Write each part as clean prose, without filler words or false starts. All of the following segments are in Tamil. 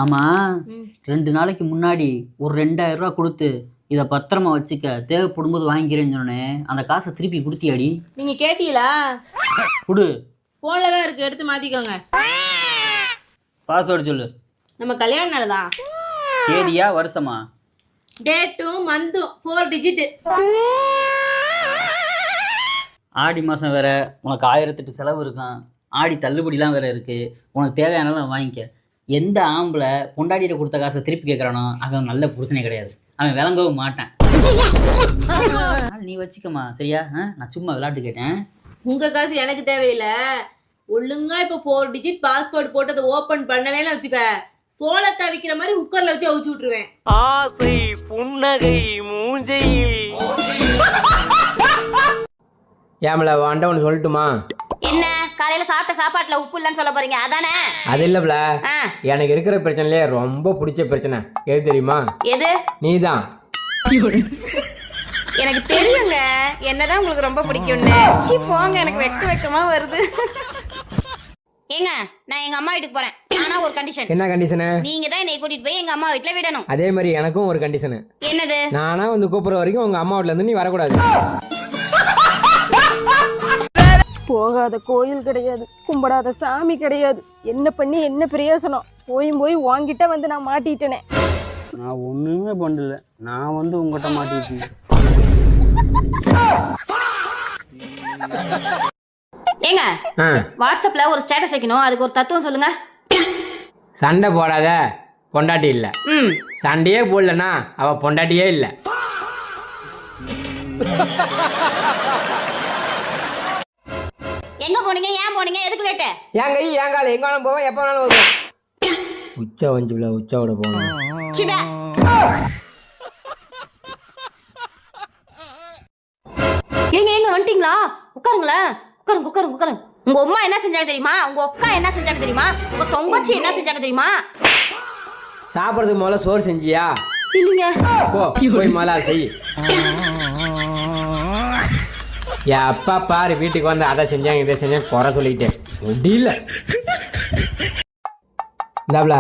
ஆமா 2 நாளைக்கு முன்னாடி ஒரு 2000 ரூபா கொடுத்து இதை பத்திரமா வச்சுக்க, தேவைப்படும்போது வாங்கிக்கிறேன்னு சொன்னேன். அந்த காசை திருப்பி கொடுத்தியாடி? நீங்க கேட்டீங்களா? கொடு. போன்ல தான் இருக்கு, எடுத்து மாத்திக்கோங்க. பாஸ்வேர்டு சொல்லு. நம்ம கல்யாண நாள் தான். தேதியா வருஷமா? டேட்டும் மந்தும் 4 டிஜிட். ஆடி மாதம் வேற, உனக்கு 1008 செலவு இருக்கும். ஆடி தள்ளுபடிலாம் வேற இருக்கு. உனக்கு தேவையானாலும் வாங்கிக்க. எந்த ஆம்பளை பொண்டாட்டிகிட்ட கொடுத்த காசை திருப்பி கேட்குறானோ அவன் நல்ல புருஷனே கிடையாது. அவன் விளங்கவும் மாட்டான். நீ வச்சுக்கம்மா, சரியா? நான் சும்மா விளையாட்டு கேட்டேன். உங்க காசு எனக்கு தேவையில்லை. ஒழுங்கா இப்போ 4 டிஜிட் பாஸ்வேர்டு போட்டு அதை ஓபன் பண்ணலைன்னு வச்சுக்க, சோளத்தை விக்கிற மாதிரி குக்கர்ல வச்சு அவிச்சு விட்டுருவேன். ஆசை புன்னகை மூஞ்சையில். ஏமல வாண்ட ஒன்று சொல்லட்டுமா? என்ன காலையில சாப்பிட்ட சாப்பாட்டுல உப்பு இல்லைன்னு சொல்ல போறீங்க அதானே? அது இல்லப்ல, எனக்கு இருக்கிற பிரச்சனையிலே ரொம்ப பிடிச்ச பிரச்சனை எது தெரியுமா? எது? நீதான். எனக்கு தெரியுங்க என்னதான் உங்களுக்கு ரொம்ப பிடிக்கும்னு. சீ போங்க, எனக்கு வெக்கமா வருது. ஏங்க நான் எங்க அம்மா வீட்டுக்கு போறேன். ஆனா ஒரு கண்டிஷன். என்ன கண்டிஷனு? நீங்க தான் என்னை கூட்டிட்டு போய் எங்க அம்மா வீட்டுல விடணும். அதே மாதிரி எனக்கும் ஒரு கண்டிஷனு. என்னது? நானா வந்து கூப்பிடுற வரைக்கும் உங்க அம்மா வீட்டுல இருந்து நீ வரக்கூடாது. போகாத கோயில் கிடையாது, கும்பிடாத சாமி கிடையாது. என்ன பண்ணி என்ன பிரயோசனம்? போய் வாங்கிட்ட வந்து நான் மாட்டிட்டேனே. நான் ஒண்ணுமே பண்ணல, நான் வந்து உங்ககிட்ட மாட்டிட்டேன். ஏங்க வாட்ஸ்அப்ல ஒரு ஸ்டேட்டஸ் வைக்கணும், அதுக்கு ஒரு தத்துவம் சொல்லுங்க. சண்டை போடாத பொண்டாட்டி இல்ல. சண்டையே போடலன்னா அவ பொண்டாட்டியே இல்ல. எங்க போனீங்க? ஏன் போனீங்க? எதுக்கு லேட்டு? ஏன் கை ஏன் கால எங்க வேணாலும் போவேன், எப்ப வேணாலும் வருவேன். உச்சா வஞ்சுல உச்சாவோட போகணும். ஏங்க ஏங்க வந்துட்டீங்களா? உட்காருங்களேன், உட்காருங்க உட்காருங்க உட்காருங்க. உங்க அம்மா என்ன செஞ்சாங்க தெரியுமா? உங்க அக்கா என்ன செஞ்சாங்க தெரியுமா? உங்க தொங்கச்சி என்ன செஞ்சாங்க தெரியுமா? சாப்பிட்றதுக்கு முதல்ல சோறு செஞ்சியா? இல்லைங்க. போய் முதல்ல செய். என் அப்பா பாரு வீட்டுக்கு வந்து அதை செஞ்சாங்க இதை செஞ்சாங்க குறை சொல்லிக்கிட்டேன் முடியல. இந்தாப்ல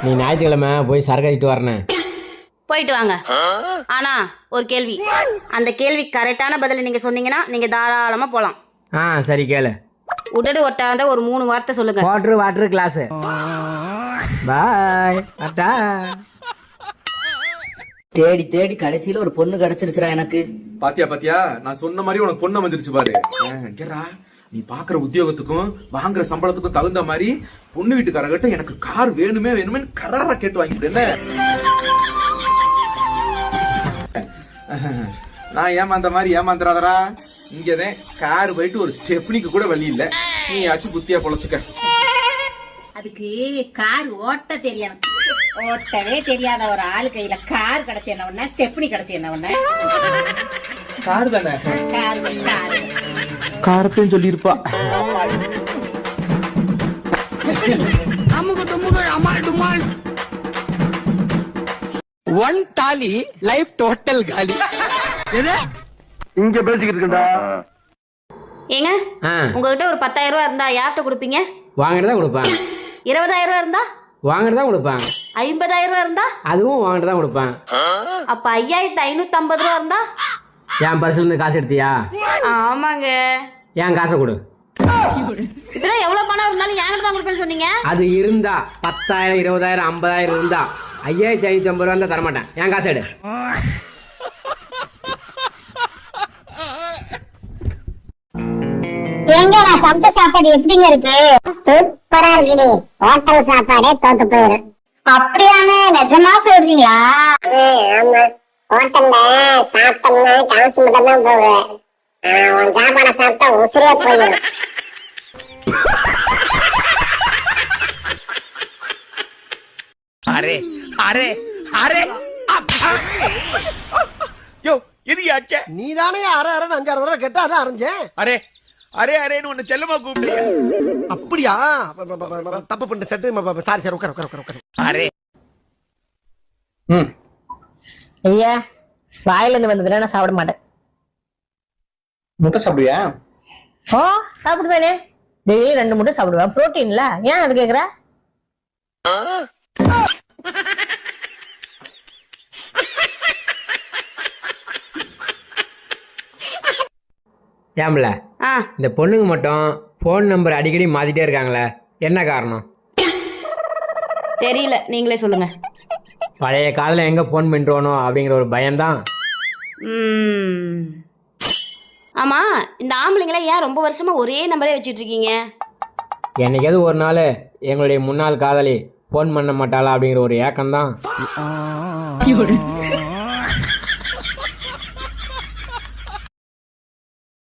நீ ஞாயிற்றுக்கிழமை போய் சரக்கு அடிச்சுட்டு வரணும். போயிட்டு வாங்க. ஆனா ஒரு கேள்வி, அந்த கேள்வி கரெக்டான பதில் நீங்க சொன்னீங்கன்னா நீங்க தாராளமா போலாம். சரி கேளு. உடடு ஒட்டாத ஒரு 3 வார்த்தை சொல்லுங்க. Water class. பாய் அட்டா. தேடி தேடி கடைசியில ஒரு பொண்ணு கிடைச்சிருச்சுடா எனக்கு. பாத்தியா நான் சொன்ன மாதிரி உனக்கு பொண்ணு வந்துருச்சு பாரு. கேரா, நீ பாக்குற உத்தியோகத்துக்கும் வாங்குற சம்பளத்துக்கும் தகுந்த மாதிரி பொண்ணு வீட்டுக்காரங்கிட்ட எனக்கு கார் வேணுமே கராரா கேட்டு வாங்கிட்டு என்ன. நான் ஏமாந்த மாதிரி ஏமாந்துறாதரா. இங்கதான் கார் போயிட்டு ஒரு ஸ்டெப்னிக்கு கூட வழி இல்ல. நீ ஆச்சு புத்தியா பொழைச்சுக்க. அதுக்கு கார் ஓட்ட தெரியணும். ஓட்டவே தெரியாத ஒரு ஆளு கையில கார் கிடைச்ச என்ன ஒண்ணு, ஸ்டெப்னி கிடைச்ச என்ன ஒண்ணு. கார் தானே? கார் காரத்தையும் சொல்லிருப்பா. ஒன் டாலி லைஃப் டோட்டல் காலி. இங்க பேசிக்கிட்டு இருக்கா? ஏங்க உங்ககிட்ட ஒரு 10,000 ரூபா இருந்தா யார்கிட்ட கொடுப்பீங்க? வாங்கிட்டு தான் கொடுப்பேன். 20,000 ரூபா இருந்தா? வாங்கிட்டு தான் கொடுப்பேன். 50,000 ரூபா இருந்தா? அதுவும் வாங்கிட்டு தான் கொடுப்பேன். அப்ப 5,550 ரூபா இருந்தா? என் பர்ஸ்ல இருந்து காசு எடுத்தியா? ஆமாங்க. என் காசை கொடு. இதெல்லாம் எவ்வளவு பணம் இருந்தாலும் என்கிட்ட தான் கொடுப்பேன்னு சொன்னீங்க. அது இருந்தா 10,000 20,000 50,000 இருந்தா 5,550 ரூபா இருந்தா தரமாட்டேன். என் காசு எடு. எங்க நான் சமைச்ச சாப்பாடு எப்படிங்க இருக்கு? சூப்பரா இருக்குடி. ஹோட்டல் சாப்பாடே தோத்து போயிடும். அப்படியானே? நிஜமா சொல்றீங்களா? ஆமா, ஹோட்டல்ல சாப்பிட்டோம்னா காசு மட்டும் தான் போகுது. உன் சாப்பாடை சாப்பிட்டா உசுரே போயிடும். அரே அரே அரே யோ இது யாச்சே? நீ தானே அரை 5-6 தடவை கேட்டா அதான் அரைஞ்சேன். அரே அரே அரேன்னு உன்னை செல்லமா கூப்பிடுறியா? அப்படியா? தப்பு பண்ண செட்டு. சாரி சார், உட்கார உட்கார உட்கார. அரே ஐயா, வாயில இருந்து வந்ததுல நான் சாப்பிட மாட்டேன். முட்டை சாப்பிடுவியா? ஓ சாப்பிடுவேனே, டெய்லி 2 முட்டை சாப்பிடுவேன். புரோட்டீன்ல. ஏன் அது கேக்குற? ஏம்ல ஆ இந்த பொண்ணுங்க மட்டும் ஃபோன் நம்பர் அடிக்கடி மாத்திட்டே இருக்காங்களே, என்ன காரணம்? தெரியல, நீங்களே சொல்லுங்க. பழைய காதில் எங்கே ஃபோன் பண்ணிட்டுவானோ அப்படிங்கிற ஒரு பயம்தான். ஆமா, இந்த ஆம்பளைங்களாம் ஏன் ரொம்ப வருஷமா ஒரே நம்பரே வச்சுட்டு இருக்கீங்க? என்னைக்காவது ஒரு நாள் எங்களுடைய முன்னாள் காதலி ஃபோன் பண்ண மாட்டாளா அப்படிங்கிற ஒரு ஏக்கம்தான்.